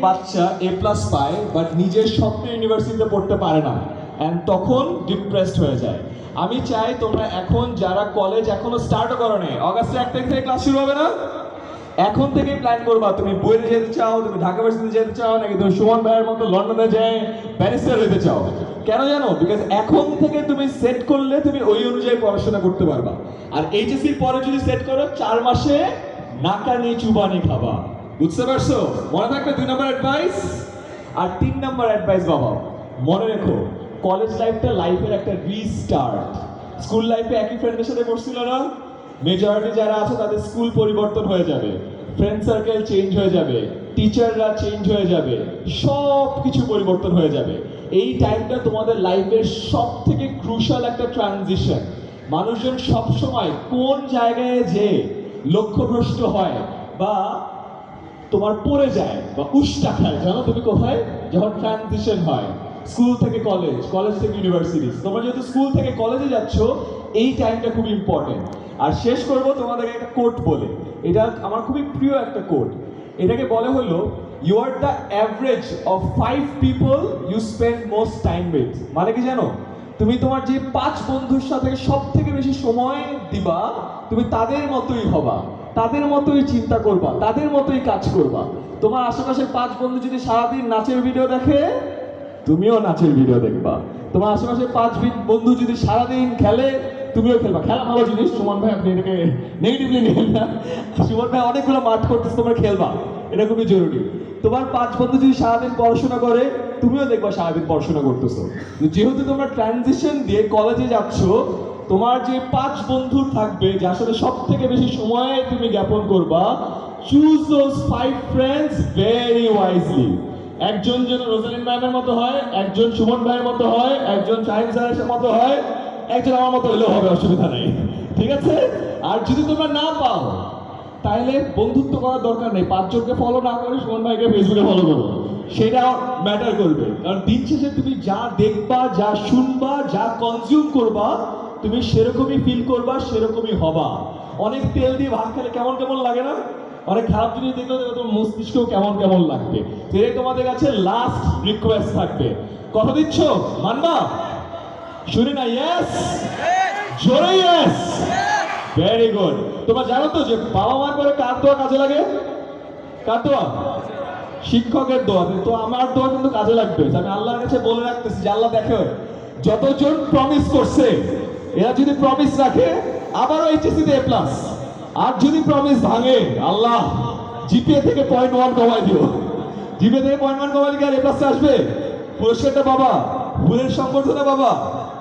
বাচ্চা A+ পায় but নিজের স্বপ্নের ইউনিভার্সিটিতে পড়তে পারে না, অ্যান্ড তখন ডিপ্রেসড হয়ে যায়। আমি চাই তোমরা এখন যারা কলেজ এখনো স্টার্টও করো নি, অগাস্টের 1 তারিখ থেকে ক্লাস শুরু হবে না, এখন থেকেই প্ল্যান করবা তুমি বইতে যেতে চাও, তুমি ঢাকা ভার্সিটিতে যেতে চাও, নাকি তুমি সুমন ভাইয়ের মতো লন্ডনে যেয়ে ব্যারিস্টার হতে চাও। কেন জানো? বিকজ এখন থেকে তুমি সেট করলে তুমি ওই অনুযায়ী পড়াশোনা করতে পারবা। আর এইচএসসির পরে যদি সেট করো 4 মাসে নাকানি চুবানি খাবা। বুঝতে পারছো? মনে থাকবে 2 নম্বর অ্যাডভাইস। আর 3 নম্বর অ্যাডভাইস বাবা, মনে রেখো কলেজ লাইফটা লাইফের একটা রিস্টার্ট। স্কুল লাইফে একই ফ্রেন্ডের সাথে পড়ছিল না, মেজরিটি যারা আছে তাদের স্কুল পরিবর্তন হয়ে যাবে, ফ্রেন্ড সার্কেল চেঞ্জ হয়ে যাবে, টিচাররা চেঞ্জ হয়ে যাবে, সব কিছু পরিবর্তন হয়ে যাবে। এই টাইমটা তোমাদের লাইফের সব থেকে ক্রুশাল একটা ট্রানজিশন। মানুষজন সবসময় কোন জায়গায় যে লক্ষ্যভ্রষ্ট হয় বা তোমার পড়ে যায় বা উষ্টা খায়, জানো তুমি কোথায়? যখন ট্রানজিশন হয় স্কুল থেকে কলেজ, কলেজ থেকে ইউনিভার্সিটি। তোমরা যেহেতু স্কুল থেকে কলেজে যাচ্ছ, এই টাইমটা খুব ইম্পর্টেন্ট। আর শেষ করব তোমাদেরকে একটা কোট বলে, এটা আমার খুবই প্রিয় একটা কোট। এটাকে বলে হলো, you are the average of 5 people you spend most time with. মানে কি জানো? তুমি তোমার যে 5 বন্ধুর সাথে সব থেকে বেশি সময় দিবা, তুমি তাদের মতোই হবা, তাদের মতোই চিন্তা করবা, তাদের মতোই কাজ করবা। তোমার আশেপাশের 5 বন্ধু যদি সারাদিন নাচের ভিডিও দেখে, তুমিও নাচের ভিডিও দেখবা। তোমার আশেপাশের 5 বন্ধু যদি সারাদিন খেলে, তুমিও খেলবা। খেলা ভালো জিনিস, সুমন ভাই আপনি এটাকে নেগেটিভলি নেবেন না। সুমন ভাই অনেকগুলো মাঠ করতেছে, তোমরা খেলবা, এটা খুবই জরুরি। তোমার 5 বন্ধু যদি সারাদিন পড়াশোনা করে, তুমিও দেখবা সারাদিন পড়াশোনা করতেছো। যেহেতু তোমরা ট্রানজিশন দিয়ে কলেজে যাচ্ছ, তোমার যে 5 বন্ধু থাকবে যার সাথে সব থেকে বেশি সময় তুমি জ্ঞাপন করবা, choose those 5 friends very wisely. একজন যেন রোজালিন ম্যামের মতো হয়, একজন সুমন ভাইয়ের মতো হয়, একজন শাহিন স্যারের মতো হয়, একজন আমার মতো হলেও হবে, অসুবিধা নেই, ঠিক আছে? আর যদি তোমরা না পাও, তাহলে বন্ধুত্ব করার দরকার নেই। 5 জনকে ফলো না করে সুমন ভাইকে ফেসবুকে ফলো করো, সেটা ম্যাটার করবে। কারণ দিন শেষে তুমি যা দেখবা, যা শুনবা, যা কনজিউম করবা, তুমি সেরকমই ফিল করবা, সেরকমই হবা। অনেক তেল দিয়ে ভাত খেলে কেমন কেমন লাগে না? অনেক খারাপ জিনিস দেখলেও দেখো তোমার মস্তিষ্কও কেমন কেমন লাগবে। এটাই তোমাদের কাছে লাস্ট রিকোয়েস্ট থাকবে। কথা দিচ্ছ? মানবা? শুনি না ইয়েস, জোরে ইয়েস। Very good. তোমরা জানো তো যে বাবা মার পরে কার দোয়া কাজে লাগে? কার দোয়া? শিক্ষকের দোয়া। তো আমার দোয়া কিন্তু কাজে লাগবে। আমি আল্লাহর কাছে বলে রাখতেছি যে আল্লাহ দেখো, যতজন প্রমিস করছে এরা যদি প্রমিস রাখে আবারও এইচএসসিতে A+, আর যদি প্রমিস ভাঙে, আল্লাহ জিপিএ থেকে 0.1 কমাই দিও। জিপিএ থেকে 0.1 কমাই দিলে আর A+ আসবে? পুরস্কারটা বাবা, ভুলের সংবর্ধনা বাবা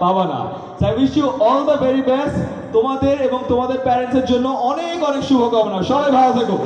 পাবা না। I wish you all the very best. তোমাদের এবং তোমাদের প্যারেন্টসের জন্য অনেক অনেক শুভকামনা। সবাই ভালো থেকো।